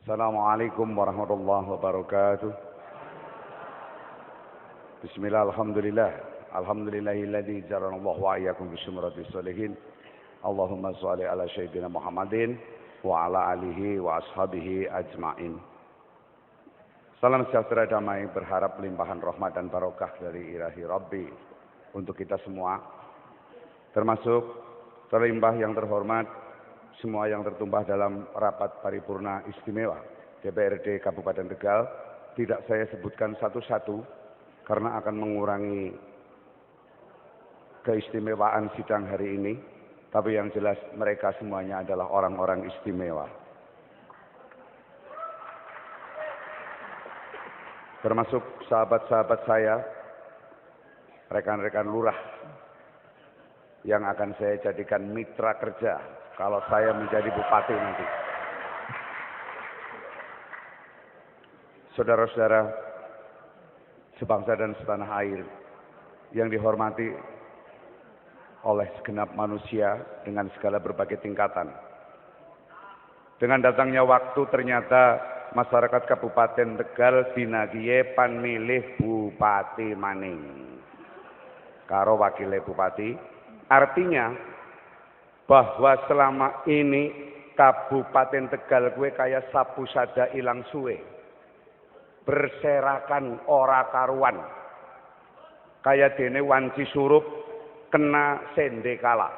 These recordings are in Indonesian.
Assalamualaikum warahmatullahi wabarakatuh. Bismillah, alhamdulillah. Alhamdulillahilladzi jarranallahu wa iyyakum bisumratis sholihin. Allahumma sholli ala sayyidina Muhammadin wa ala alihi wa ashabihi ajmain. Salam sejahtera damai berharap limpahan rahmat dan barokah dari ilahi Rabbi untuk kita semua. Termasuk terlimpah yang terhormat semua yang tertumpah dalam rapat paripurna istimewa DPRD Kabupaten Tegal. Tidak saya sebutkan satu-satu karena akan mengurangi keistimewaan sidang hari ini. Tapi yang jelas mereka semuanya adalah orang-orang istimewa. Termasuk sahabat-sahabat saya, rekan-rekan lurah yang akan saya jadikan mitra kerja kalau saya menjadi bupati nanti. Saudara-saudara sebangsa dan setanah air yang dihormati oleh segenap manusia dengan segala berbagai tingkatan. Dengan datangnya waktu ternyata masyarakat Kabupaten Tegal dinagiye pan milih bupati maning karo wakile bupati. Artinya bahwa selama ini Kabupaten Tegal gue kayak sapu sada ilang suwe, berserakan ora karuan, kayak dene wanci surup kena sendekala.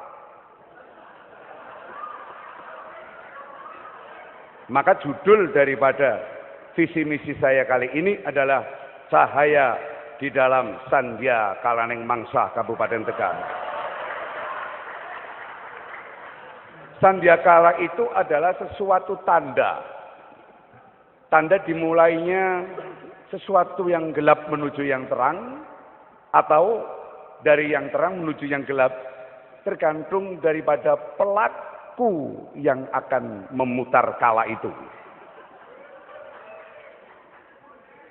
Maka judul daripada visi misi saya kali ini adalah cahaya di dalam Sandya Kalaning Mangsa Kabupaten Tegal. Sandiakala itu adalah sesuatu tanda. Tanda dimulainya sesuatu yang gelap menuju yang terang, atau dari yang terang menuju yang gelap, tergantung daripada pelaku yang akan memutar kala itu.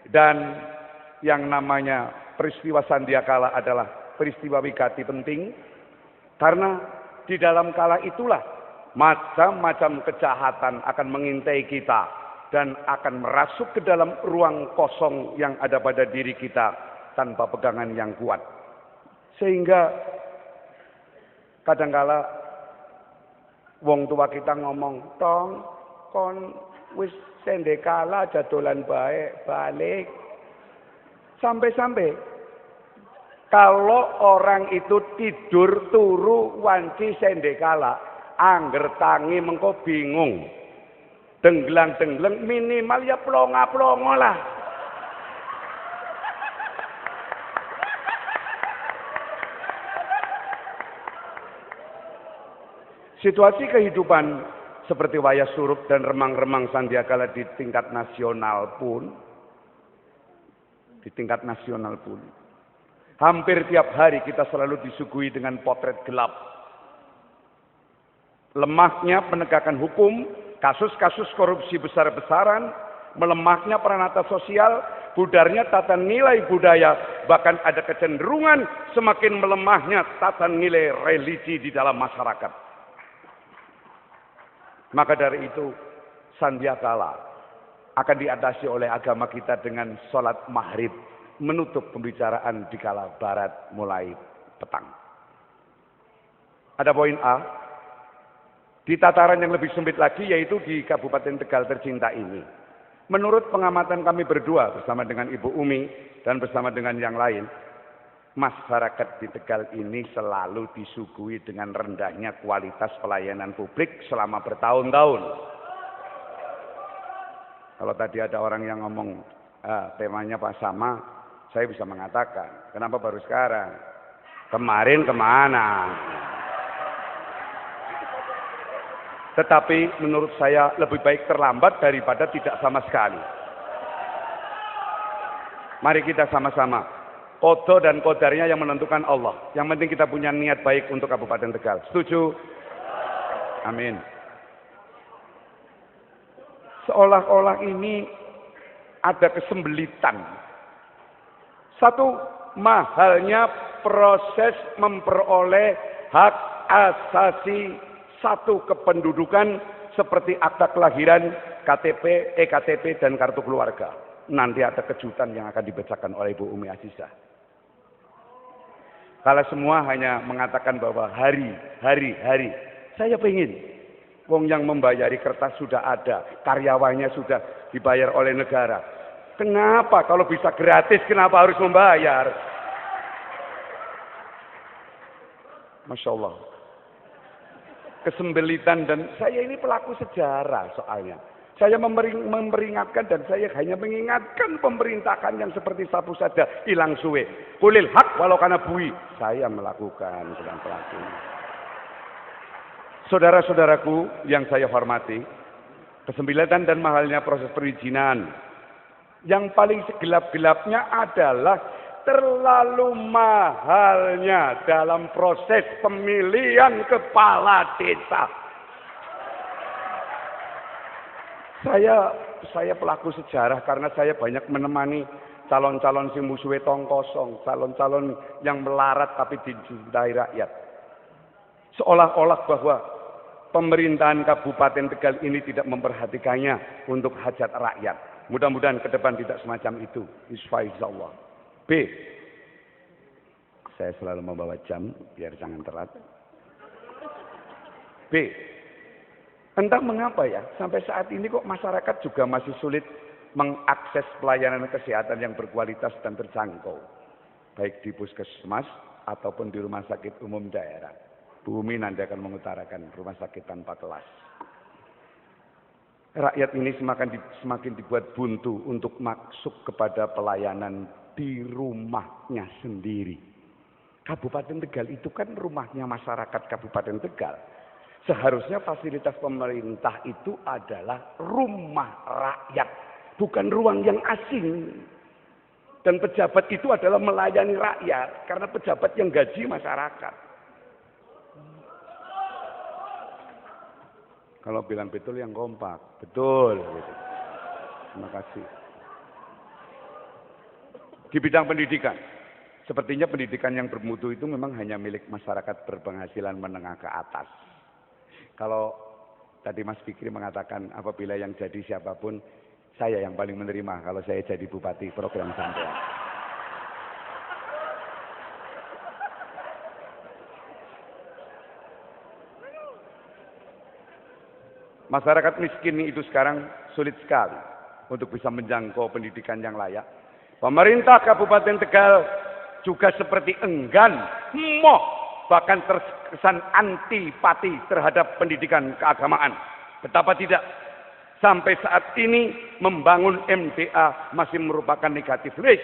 Dan yang namanya peristiwa Sandiakala adalah peristiwa wigati penting, karena di dalam kala itulah macam-macam kejahatan akan mengintai kita dan akan merasuk ke dalam ruang kosong yang ada pada diri kita tanpa pegangan yang kuat. Sehingga kadangkala wong tua kita ngomong, "Tong, kon wis sendekala jadolan baik balik." Sampai-sampai kalau orang itu tidur turu wanci sendekala, angger tangi mengko bingung, denggelang-denggeleng, minimal ya plonga-plongo lah. Situasi kehidupan seperti wayah surup dan remang-remang Sandiakala di tingkat nasional pun, hampir tiap hari kita selalu disuguhi dengan potret gelap. Lemahnya penegakan hukum, kasus-kasus korupsi besar-besaran, melemahnya peranata sosial, budarnya tata nilai budaya, bahkan ada kecenderungan semakin melemahnya tata nilai religi di dalam masyarakat. Maka dari itu, Sandiakala akan diatasi oleh agama kita dengan sholat maghrib, menutup pembicaraan di kala barat mulai petang. Ada poin A. Di tataran yang lebih sempit lagi, yaitu di Kabupaten Tegal tercinta ini. Menurut pengamatan kami berdua bersama dengan Ibu Umi dan bersama dengan yang lain, masyarakat di Tegal ini selalu disuguhi dengan rendahnya kualitas pelayanan publik selama bertahun-tahun. Kalau tadi ada orang yang ngomong temanya pas sama, saya bisa mengatakan, kenapa baru sekarang? Kemarin kemana? Tetapi menurut saya lebih baik terlambat daripada tidak sama sekali. Mari kita sama-sama. Qada dan qadarnya yang menentukan Allah. Yang penting kita punya niat baik untuk Kabupaten Tegal. Setuju? Amin. Seolah-olah ini ada kesembelitan. Satu, mahalnya proses memperoleh hak asasi satu kependudukan seperti akta kelahiran, KTP, EKTP, dan kartu keluarga. Nanti ada kejutan yang akan dibacakan oleh Ibu Umi Azizah. Kalau semua hanya mengatakan bahwa hari. Saya pengen. Wong yang membayari kertas sudah ada. Karyawannya sudah dibayar oleh negara. Kenapa kalau bisa gratis, kenapa harus membayar? Masya Allah. Kesembelitan, dan saya ini pelaku sejarah soalnya. Saya memperingatkan dan saya hanya mengingatkan pemerintahan yang seperti sapu saja hilang suwe. Kulil hak walau kana bui. Saya melakukan dengan pelaku. Saudara-saudaraku yang saya hormati, kesembelitan dan mahalnya proses perizinan. Yang paling segelap-gelapnya adalah terlalu mahalnya dalam proses pemilihan kepala desa. Saya pelaku sejarah karena saya banyak menemani calon-calon sing musuhe tong kosong, calon-calon yang melarat tapi dicintai rakyat. Seolah-olah bahwa pemerintahan Kabupaten Tegal ini tidak memperhatikannya untuk hajat rakyat. Mudah-mudahan ke depan tidak semacam itu. Insyaallah. B. Saya selalu membawa jam biar jangan telat. B. Entah mengapa ya, sampai saat ini kok masyarakat juga masih sulit mengakses pelayanan kesehatan yang berkualitas dan terjangkau. Baik di puskesmas ataupun di rumah sakit umum daerah. Bu Umi nanti akan mengutarakan rumah sakit tanpa kelas. Rakyat ini semakin dibuat buntu untuk masuk kepada pelayanan di rumahnya sendiri. Kabupaten Tegal itu kan rumahnya masyarakat Kabupaten Tegal. Seharusnya fasilitas pemerintah itu adalah rumah rakyat, bukan ruang yang asing. Dan pejabat itu adalah melayani rakyat, karena pejabat yang gaji masyarakat. Kalau bilang betul yang kompak, betul. Gitu. Terima kasih. Di bidang pendidikan, sepertinya pendidikan yang bermutu itu memang hanya milik masyarakat berpenghasilan menengah ke atas. Kalau tadi Mas Fikri mengatakan apabila yang jadi siapapun, saya yang paling menerima kalau saya jadi bupati program sampean. Masyarakat miskin itu sekarang sulit sekali untuk bisa menjangkau pendidikan yang layak. Pemerintah Kabupaten Tegal juga seperti enggan, bahkan terkesan antipati terhadap pendidikan keagamaan. Betapa tidak, sampai saat ini membangun MDA masih merupakan negatif list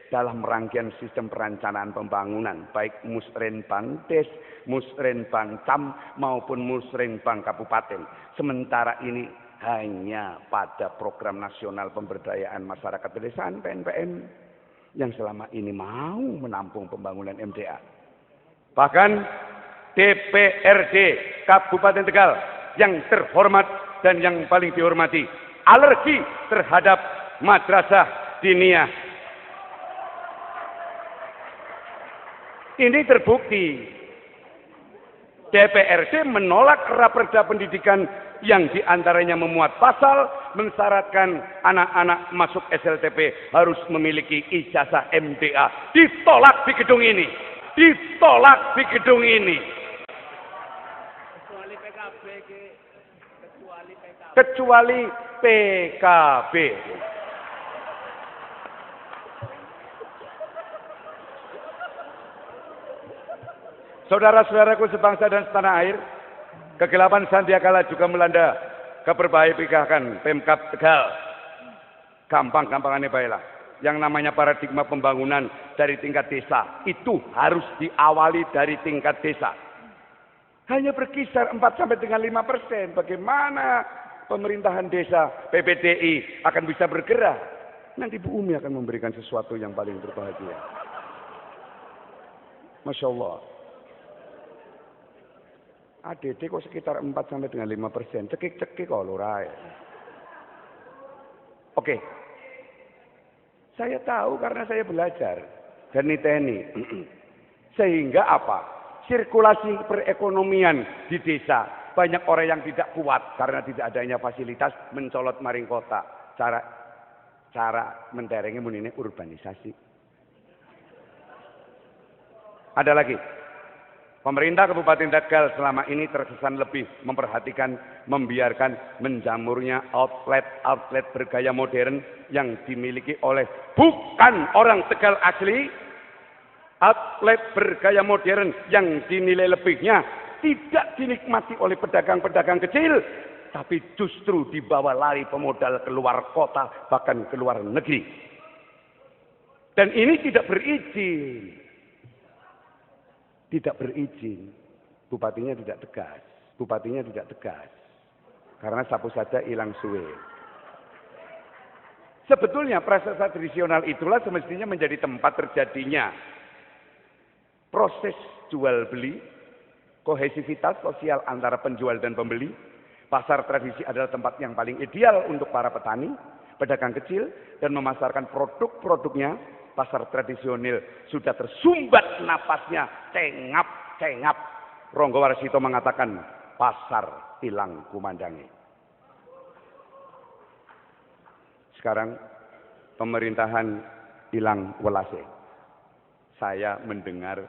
dalam rangkaian sistem perencanaan pembangunan, baik Musrenbang Des, Musrenbang Cam maupun Musrenbang Kabupaten. Sementara ini hanya pada program nasional pemberdayaan masyarakat pedesaan PNPM yang selama ini mau menampung pembangunan MDA. Bahkan DPRD Kabupaten Tegal yang terhormat dan yang paling dihormati alergi terhadap madrasah diniyah. Ini terbukti. DPRD menolak raperda pendidikan yang diantaranya memuat pasal mensyaratkan anak-anak masuk SLTP harus memiliki ijazah MDA. Ditolak di gedung ini. Ditolak di gedung ini. Kecuali PKB. Saudara-saudaraku sebangsa dan setanah air, kegelapan sandiakala juga melanda keberbahagiaan Pemkab Tegal. Gampang-gampangannya baiklah. Yang namanya paradigma pembangunan dari tingkat desa itu harus diawali dari tingkat desa. Hanya berkisar 4 sampai dengan 5%. Bagaimana pemerintahan desa PPDI akan bisa bergerak? Nanti Bu Umi akan memberikan sesuatu yang paling berbahagia. Masya Allah. ADD kok sekitar 4 sampai dengan 5%. Cekik-cekik kok lurai. Oke. Saya tahu karena saya belajar dan niteni. Sehingga apa? Sirkulasi perekonomian di desa banyak orang yang tidak kuat karena tidak adanya fasilitas mencolot maring kota. Cara menderengi ini urbanisasi. Ada lagi. Pemerintah Kabupaten Tegal selama ini terkesan lebih memperhatikan, membiarkan menjamurnya outlet bergaya modern yang dimiliki oleh bukan orang Tegal asli. Outlet bergaya modern yang dinilai lebihnya tidak dinikmati oleh pedagang-pedagang kecil, tapi justru dibawa lari pemodal keluar kota, bahkan keluar negeri. Dan ini tidak berizin. Tidak berizin. Bupatinya tidak tegas. Karena sapu saja hilang suwe. Sebetulnya proses tradisional itulah semestinya menjadi tempat terjadinya proses jual beli, kohesivitas sosial antara penjual dan pembeli. Pasar tradisi adalah tempat yang paling ideal untuk para petani, pedagang kecil, dan memasarkan produk-produknya. Pasar tradisional sudah tersumbat napasnya, cengap. Ronggo Warsito mengatakan, pasar hilang kumandangi. Sekarang pemerintahan hilang welase. Saya mendengar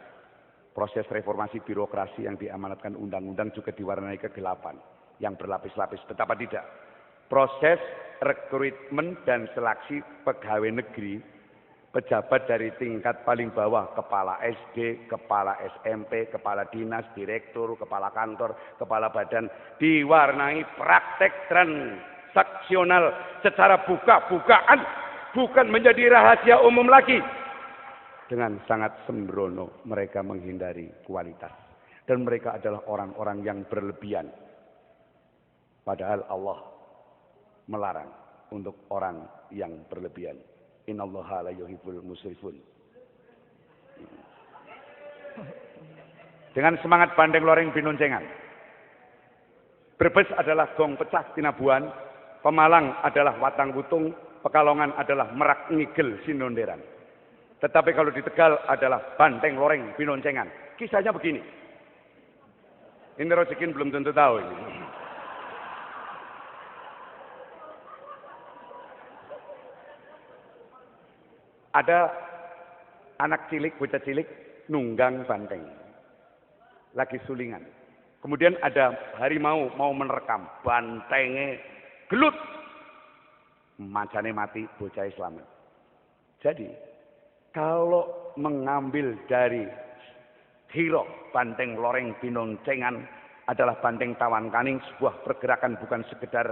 proses reformasi birokrasi yang diamanatkan undang-undang juga diwarnai kegelapan yang berlapis-lapis. Betapa tidak. Proses rekrutmen dan seleksi pegawai negeri, pejabat dari tingkat paling bawah, kepala SD, kepala SMP, kepala dinas, direktur, kepala kantor, kepala badan, diwarnai praktek transaksional secara buka-bukaan, bukan menjadi rahasia umum lagi. Dengan sangat sembrono mereka menghindari kualitas. Dan mereka adalah orang-orang yang berlebihan. Padahal Allah melarang untuk orang yang berlebihan. Innallaha la yuhibbul musrifun. Dengan semangat bandeng loreng binoncengan. Brebes adalah gong pecah tinabuan, Pemalang adalah watang wutung, Pekalongan adalah merak ngigel sinonderan. Tetapi kalau di Tegal adalah bandeng loreng binoncengan. Kisahnya begini. Ini Rojekin belum tentu tahu ini. Ada anak cilik, bocah cilik, nunggang banteng. Lagi sulingan. Kemudian ada harimau mau menerkam. Bantengnya gelut. Macane mati, bocah selamat. Jadi, kalau mengambil dari hiro banteng loreng binoncengan adalah banteng tawan kaning, sebuah pergerakan bukan sekedar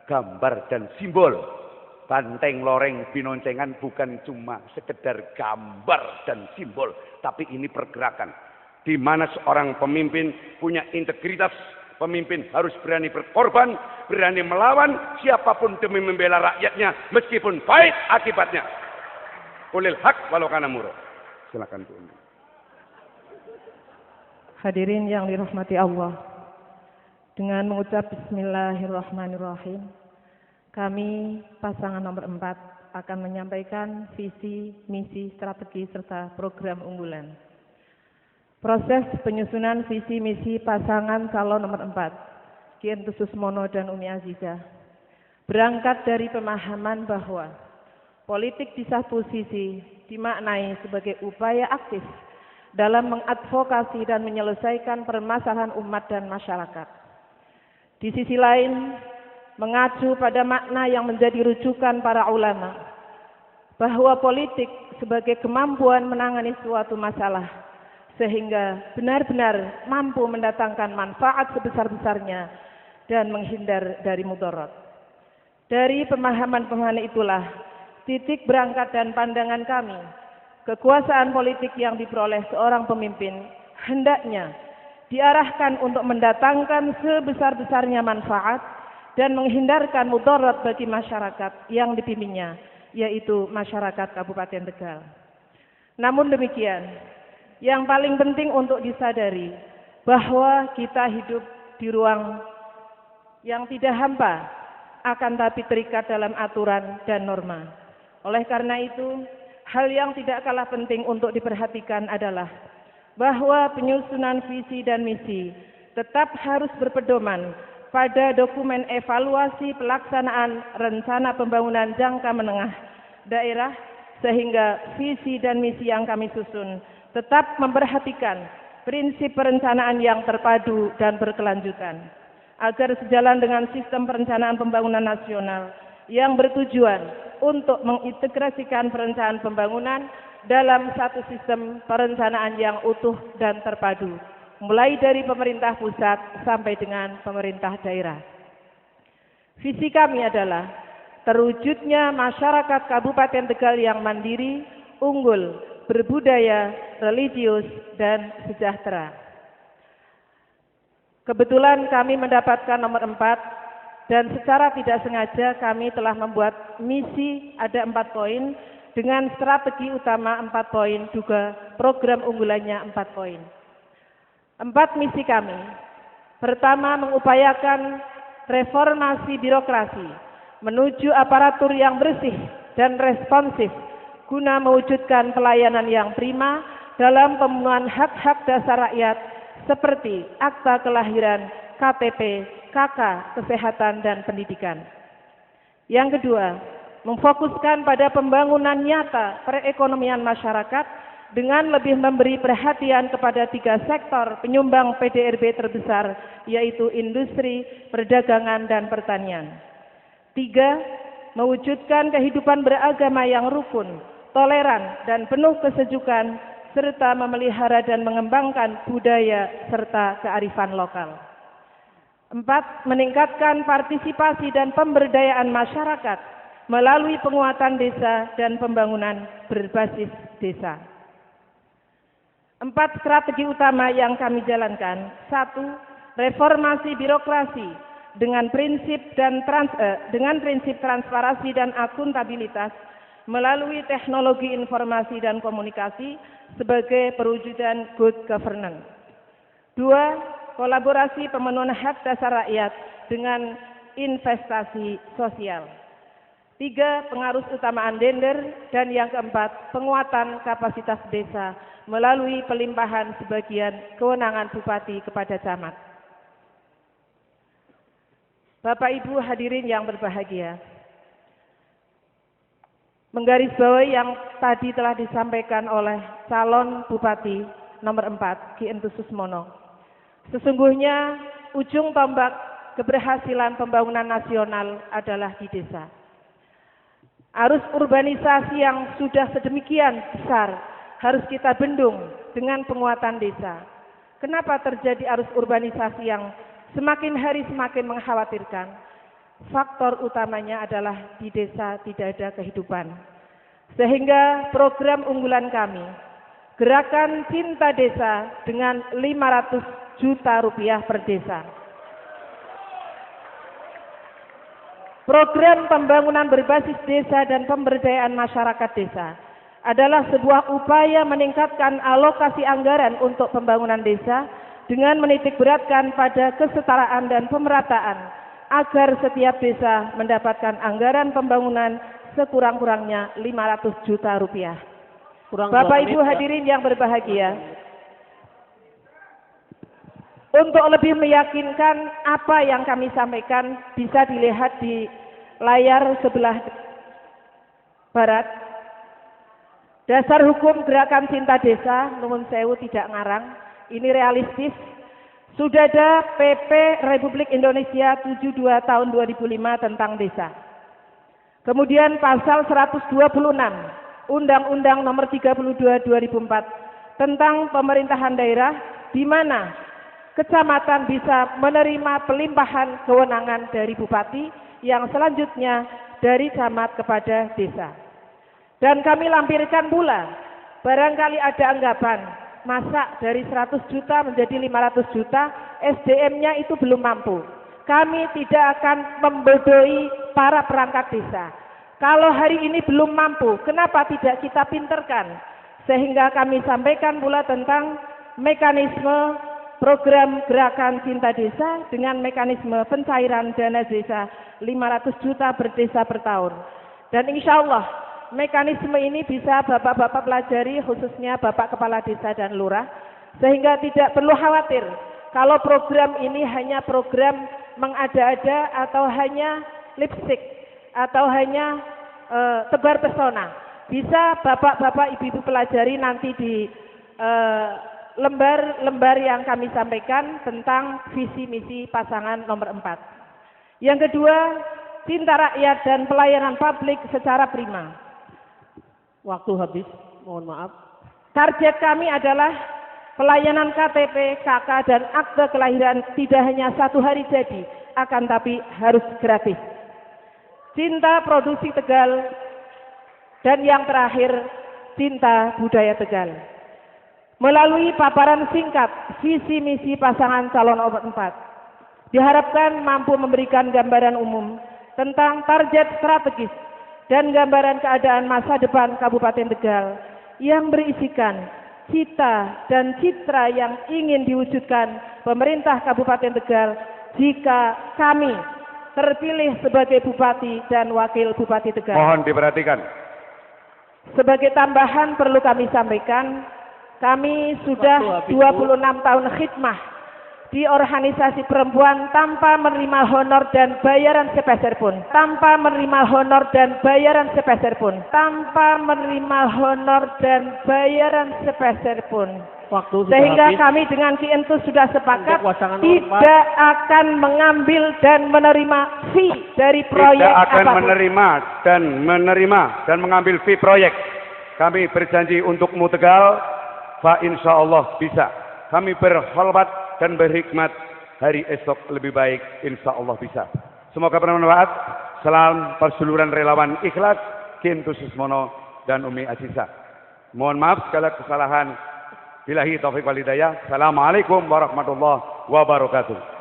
gambar dan simbol. Banteng loreng binoncengan bukan cuma sekedar gambar dan simbol, tapi ini pergerakan di mana seorang pemimpin punya integritas. Pemimpin harus berani berkorban, berani melawan siapapun demi membela rakyatnya, meskipun pahit akibatnya. Ulil haq walau kana murah. Silakan Bu. Hadirin yang dirahmati Allah, dengan mengucap Bismillahirrahmanirrahim, kami pasangan nomor 4 akan menyampaikan visi, misi, strategi, serta program unggulan. Proses penyusunan visi misi pasangan calon nomor 4, Ki Entusus Mono dan Umi Azizah, berangkat dari pemahaman bahwa politik di satu sisi dimaknai sebagai upaya aktif dalam mengadvokasi dan menyelesaikan permasalahan umat dan masyarakat. Di sisi lain, mengacu pada makna yang menjadi rujukan para ulama, bahwa politik sebagai kemampuan menangani suatu masalah, sehingga benar-benar mampu mendatangkan manfaat sebesar-besarnya dan menghindar dari mudarat. Dari pemahaman-pemahaman itulah titik berangkat dan pandangan kami, kekuasaan politik yang diperoleh seorang pemimpin hendaknya diarahkan untuk mendatangkan sebesar-besarnya manfaat dan menghindarkan mudarat bagi masyarakat yang dipimpinnya, yaitu masyarakat Kabupaten Tegal. Namun demikian, yang paling penting untuk disadari bahwa kita hidup di ruang yang tidak hampa, akan tapi terikat dalam aturan dan norma. Oleh karena itu, hal yang tidak kalah penting untuk diperhatikan adalah bahwa penyusunan visi dan misi tetap harus berpedoman pada dokumen evaluasi pelaksanaan rencana pembangunan jangka menengah daerah, sehingga visi dan misi yang kami susun tetap memperhatikan prinsip perencanaan yang terpadu dan berkelanjutan, agar sejalan dengan sistem perencanaan pembangunan nasional yang bertujuan untuk mengintegrasikan perencanaan pembangunan dalam satu sistem perencanaan yang utuh dan terpadu, mulai dari pemerintah pusat sampai dengan pemerintah daerah. Visi kami adalah terwujudnya masyarakat Kabupaten Tegal yang mandiri, unggul, berbudaya, religius, dan sejahtera. Kebetulan kami mendapatkan nomor 4, dan secara tidak sengaja kami telah membuat misi ada 4 poin dengan strategi utama 4 poin, juga program unggulannya 4 poin. 4 misi kami. Pertama, mengupayakan reformasi birokrasi menuju aparatur yang bersih dan responsif guna mewujudkan pelayanan yang prima dalam pemenuhan hak-hak dasar rakyat seperti akta kelahiran, KTP, KK, kesehatan, dan pendidikan. Yang kedua, memfokuskan pada pembangunan nyata perekonomian masyarakat dengan lebih memberi perhatian kepada 3 sektor penyumbang PDRB terbesar, yaitu industri, perdagangan, dan pertanian. 3, mewujudkan kehidupan beragama yang rukun, toleran, dan penuh kesejukan, serta memelihara dan mengembangkan budaya serta kearifan lokal. 4, meningkatkan partisipasi dan pemberdayaan masyarakat melalui penguatan desa dan pembangunan berbasis desa. 4 strategi utama yang kami jalankan. 1, reformasi birokrasi dengan prinsip transparansi dan akuntabilitas melalui teknologi informasi dan komunikasi sebagai perwujudan good governance. 2, kolaborasi pemenuhan hak dasar rakyat dengan investasi sosial. 3, pengaruh utamaan gender. Dan yang keempat, penguatan kapasitas desa melalui pelimpahan sebagian kewenangan bupati kepada camat. Bapak Ibu hadirin yang berbahagia, menggarisbawahi yang tadi telah disampaikan oleh calon bupati nomor 4, Ki Entus Susmono. Sesungguhnya ujung tombak keberhasilan pembangunan nasional adalah di desa. Arus urbanisasi yang sudah sedemikian besar harus kita bendung dengan penguatan desa. Kenapa terjadi arus urbanisasi yang semakin hari semakin mengkhawatirkan? Faktor utamanya adalah di desa tidak ada kehidupan. Sehingga program unggulan kami, Gerakan Cinta Desa dengan 500 juta rupiah per desa. Program pembangunan berbasis desa dan pemberdayaan masyarakat desa adalah sebuah upaya meningkatkan alokasi anggaran untuk pembangunan desa dengan menitikberatkan pada kesetaraan dan pemerataan agar setiap desa mendapatkan anggaran pembangunan sekurang-kurangnya 500 juta rupiah. Bapak Ibu hadirin yang berbahagia, untuk lebih meyakinkan apa yang kami sampaikan bisa dilihat di layar sebelah barat. Dasar hukum Gerakan Cinta Desa, nuwun sewu tidak ngarang, ini realistis. Sudah ada PP Republik Indonesia 72 tahun 2005 tentang desa. Kemudian pasal 126 Undang-Undang nomor 32 2004 tentang pemerintahan daerah, di mana kecamatan bisa menerima pelimpahan kewenangan dari bupati yang selanjutnya dari camat kepada desa. Dan kami lampirkan pula, barangkali ada anggapan, masa dari 100 juta menjadi 500 juta, SDM-nya itu belum mampu. Kami tidak akan membodohi para perangkat desa. Kalau hari ini belum mampu, kenapa tidak kita pinterkan? Sehingga kami sampaikan pula tentang mekanisme program Gerakan Cinta Desa dengan mekanisme pencairan dana desa 500 juta per desa per tahun. Dan insya Allah mekanisme ini bisa Bapak-Bapak pelajari, khususnya Bapak Kepala Desa dan Lurah, sehingga tidak perlu khawatir kalau program ini hanya program mengada-ada atau hanya lipstick atau hanya tebar pesona. Bisa bapak-bapak, ibu-ibu pelajari nanti di lembar-lembar yang kami sampaikan tentang visi misi pasangan nomor 4. Yang kedua, cinta rakyat dan pelayanan publik secara prima. Waktu habis, mohon maaf. Target kami adalah pelayanan KTP, KK, dan akte kelahiran tidak hanya 1 hari jadi, akan tapi harus gratis. Cinta produksi Tegal, dan yang terakhir, cinta budaya Tegal. Melalui paparan singkat visi misi pasangan calon nomor 4, diharapkan mampu memberikan gambaran umum tentang target strategis dan gambaran keadaan masa depan Kabupaten Tegal yang berisikan cita dan citra yang ingin diwujudkan pemerintah Kabupaten Tegal jika kami terpilih sebagai Bupati dan Wakil Bupati Tegal. Mohon diperhatikan. Sebagai tambahan perlu kami sampaikan, kami sudah 26 tahun khidmah di organisasi perempuan tanpa menerima honor dan bayaran sepeser pun. Tanpa menerima honor dan bayaran sepeser pun. Tanpa menerima honor dan bayaran sepeser pun. Waktu sudah Sehingga habis. kami dengan Ki Entus sudah sepakat Untuk pasangan nomor tidak akan mengambil dan menerima fee dari proyek Tidak akan apapun. menerima dan mengambil fee proyek. Kami berjanji untukmu Tegal, fa insya Allah bisa. Kami berkhulwat dan berhikmat, hari esok lebih baik, insya Allah bisa. Semoga bermanfaat. Salam perseluruhan relawan ikhlas, Ki Entus Susmono dan Umi Aziza. Mohon maaf segala kesalahan. Billahi taufiq wal hidayah. Assalamualaikum warahmatullahi wabarakatuh.